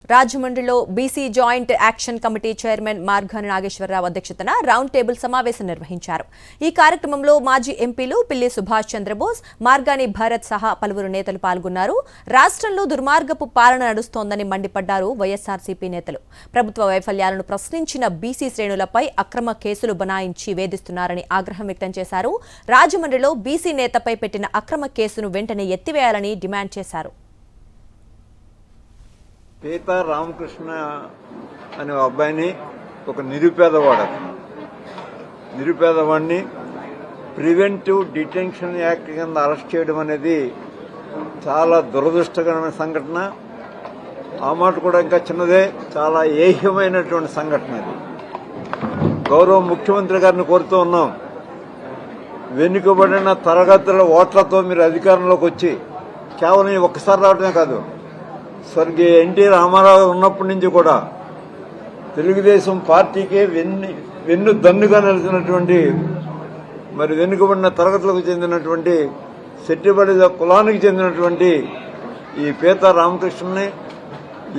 రాజమండ్రిలో BC joint action committee chairman Margani Nageswararao అధ్యక్షతన round table సమావేశం నిర్వహించారు. ఈ కార్యక్రమంలో మాజీ ఎంపీలు పిల్లి సుభాష్ చంద్రబోస్, మార్గాని భరత్ సహా పలువురు నేతలు పాల్గొన్నారు. రాష్ట్రంలో దుర్మార్గపు పాలన నడుస్తోందని మండిపడ్డారు వైఎస్ఆర్సీపీ నేతలు. ప్రభుత్వ వైఫల్యాలను ప్రశ్నించిన బీసీ శ్రేణులపై అక్రమ కేసులు బనాయించి వేధిస్తున్నారని ఆగ్రహం వ్యక్తం చేశారు. రాజమండ్రిలో బీసీ నేతపై పెట్టిన అక్రమ కేసును వెంటనే ఎత్తివేయాలని డిమాండ్ చేశారు. పీతా రామకృష్ణ అనే అబ్బాయిని ఒక నిరుపేదవాడిని ప్రివెంటివ్ డిటెన్షన్ యాక్ట్ కింద అరెస్ట్ చేయడం అనేది చాలా దురదృష్టకరమైన సంఘటన. ఆ మాట కూడా ఇంకా చిన్నదే, చాలా ఏహ్యమైనటువంటి సంఘటన అది. గౌరవ ముఖ్యమంత్రి గారిని కోరుతూ ఉన్నాం, వెనుకబడిన తరగతుల ఓట్లతో మీరు అధికారంలోకి వచ్చి కేవలం ఒక్కసారి రావడమే కాదు, స్వర్గీయ ఎన్టీ రామారావు ఉన్నప్పటి నుంచి కూడా తెలుగుదేశం పార్టీకే వెన్ను దన్నుగా నిలిచినటువంటి వెనుకబడిన తరగతులకు చెందినటువంటి సెట్టిబడిద కులానికి చెందినటువంటి ఈ పీతా రామకృష్ణని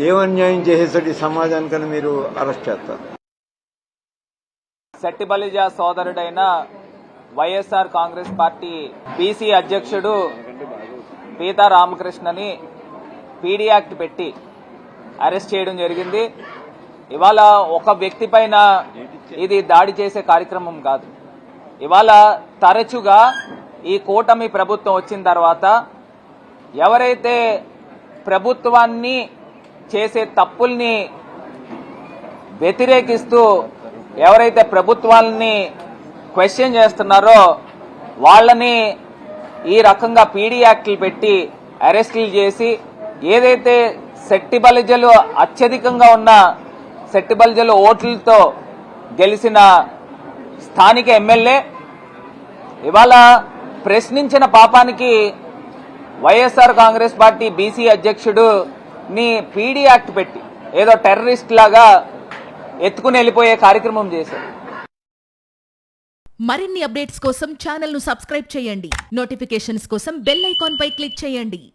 ఏమన్యాయం చేసేసరికి సమాజానికని మీరు అరెస్ట్ చేస్తారు. సెట్టిబలిజ సోదరుడైన వైఎస్ఆర్ కాంగ్రెస్ పార్టీ బీసీ అధ్యక్షుడు పీతా రామకృష్ణని పీడీ యాక్ట్ పెట్టి అరెస్ట్ చేయడం జరిగింది. ఇవాళ ఒక వ్యక్తి పైన ఇది దాడి చేసే కార్యక్రమం కాదు. ఇవాళ తరచుగా ఈ కూటమి ప్రభుత్వం వచ్చిన తర్వాత ఎవరైతే ప్రభుత్వాన్ని చేసే తప్పుల్ని వ్యతిరేకిస్తూ ఎవరైతే ప్రభుత్వాన్ని క్వశ్చన్ చేస్తున్నారో వాళ్ళని ఈ రకంగా పీడీ యాక్ట్లు పెట్టి అరెస్టులు చేసి ఏదైతే సెట్టిబలిజలు అత్యధికంగా ఉన్న సెట్టిబలిజలు ఓట్లతో గెలిచిన స్థానిక ఎమ్మెల్యే ఇవాళ ప్రశ్నించిన పాపానికి వైఎస్ఆర్ కాంగ్రెస్ పార్టీ బీసీ అధ్యక్షుడుని పీడీ యాక్ట్ పెట్టి ఏదో టెర్రరిస్ట్ లాగా ఎత్తుకుని వెళ్ళిపోయే కార్యక్రమం చేశారు. మరిన్ని అప్డేట్స్ కోసం ఛానల్ ను సబ్స్క్రైబ్ చేయండి. నోటిఫికేషన్స్ కోసం బెల్ ఐకాన్ పై క్లిక్ చేయండి.